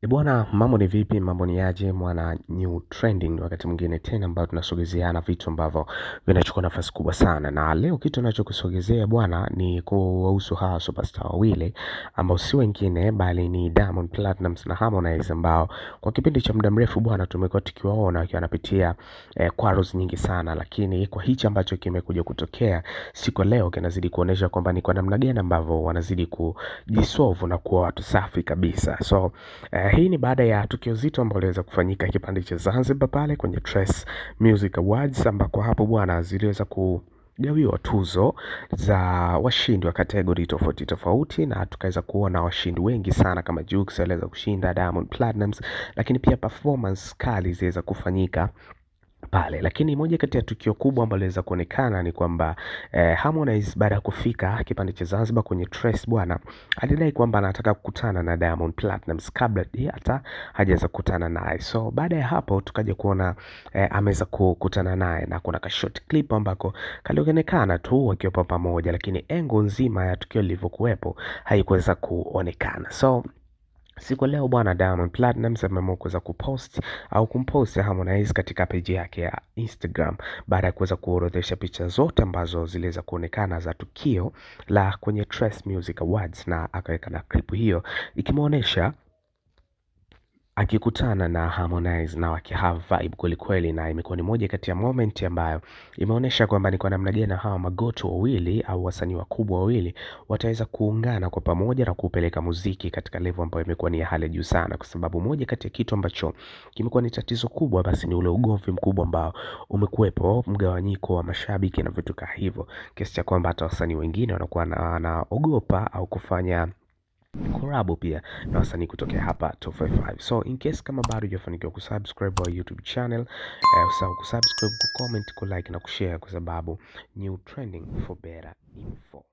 Bwana, mambo ni vipi, mambo ni aje, mwana new trending wakati mwingine tena ambao tunasogezeana vitu ambavyo vinachukua nafasi kubwa sana. Na leo kitu ninachokusogezea bwana ni kuhusu hawa superstar wawili ambao si wengine bali ni Diamond Platnumz na Harmonize ambao kwa kipindi cha muda mrefu bwana tumekuwa tukiwaona wakiwa wanapitia quarrels nyingi sana, lakini kwa hichi ambacho kimekuja kutokea siku ya leo kinazidi kuonesha kwamba ni kwa namna gani ambavyo wanazidi kujisolve na kuwa watu safi kabisa. So hii ni baada ya tukio zito ambalo liweza kufanyika kipande cha Zanzibar pale kwenye Trace Music Awards, ambako hapo bwana ziliweza kugawiwa tuzo za washindi wa kategori tofauti tofauti, na tukaweza kuona washindi wengi sana kama Jux aliweza kushinda, Diamond Platnumz, lakini pia performance kali ziweza kufanyika pale. Lakini moja kati ya tukio kubwa ambalo liweza kuonekana ni kwamba Harmonize baada ya kufika kipande cha Zanzibar kwenye Trace bwana alidai kwamba anataka kukutana na Diamond Platnumz kabla hata hajaweza kukutana naye. So baada ya hapo tukaja kuona ameweza kukutana naye na kuna ka short clip ambako kalionekana tu wakiwa pamoja, lakini engo nzima ya tukio lilivyokuwepo haikuweza kuonekana. So siku leo bwana Diamond Platnumz ameamua kuweza kupost au kumpost Harmonize katika page yake ya Instagram baada ya kuweza kuorodhesha picha zote ambazo ziliweza kuonekana za tukio la kwenye Trace Music Awards, na akaweka na clip hiyo ikimuonesha akikutana na Harmonize na wakihave vibe kweli kweli, na imekuwa ni moja kati ya moment ambayo imeonyesha kwamba ni kwa namna gani hawa magoto wawili au wasanii wakubwa wawili wataweza kuungana kwa pamoja na kupeleka muziki katika level ambayo imekuwa ni ya hali juu sana, kwa sababu moja kati ya kitu ambacho kimekuwa ni tatizo kubwa basi ni ule ugomvi mkubwa ambao umekuwepo, mgawanyiko wa mashabiki na vitu kama hivyo, kiasi cha kwamba hata wasanii wengine wanakuwa wanaogopa au kufanya collab pia na wasanii kutokea hapa 255. So in case kama bado hujafanikiwa kusubscribe our YouTube channel, usahau kusubscribe, kucomment, kulike na kushare, kwa sababu new trending for better info.